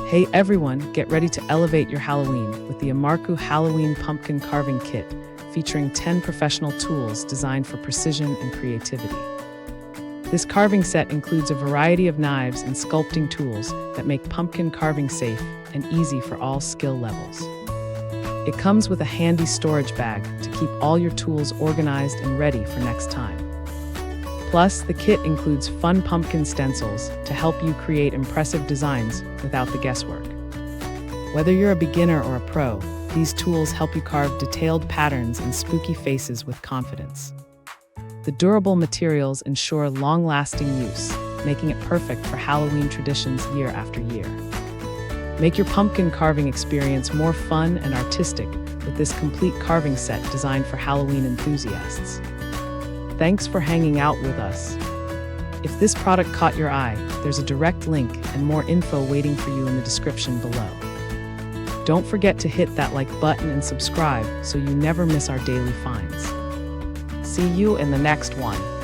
Hey everyone, get ready to elevate your Halloween with the Imarku Halloween Pumpkin Carving Kit, featuring 10 professional tools designed for precision and creativity. This carving set includes a variety of knives and sculpting tools that make pumpkin carving safe and easy for all skill levels. It comes with a handy storage bag to keep all your tools organized and ready for next time. Plus, the kit includes fun pumpkin stencils to help you create impressive designs without the guesswork. Whether you're a beginner or a pro, these tools help you carve detailed patterns and spooky faces with confidence. The durable materials ensure long-lasting use, making it perfect for Halloween traditions year after year. Make your pumpkin carving experience more fun and artistic with this complete carving set designed for Halloween enthusiasts. Thanks for hanging out with us. If this product caught your eye, there's a direct link and more info waiting for you in the description below. Don't forget to hit that like button and subscribe so you never miss our daily finds. See you in the next one.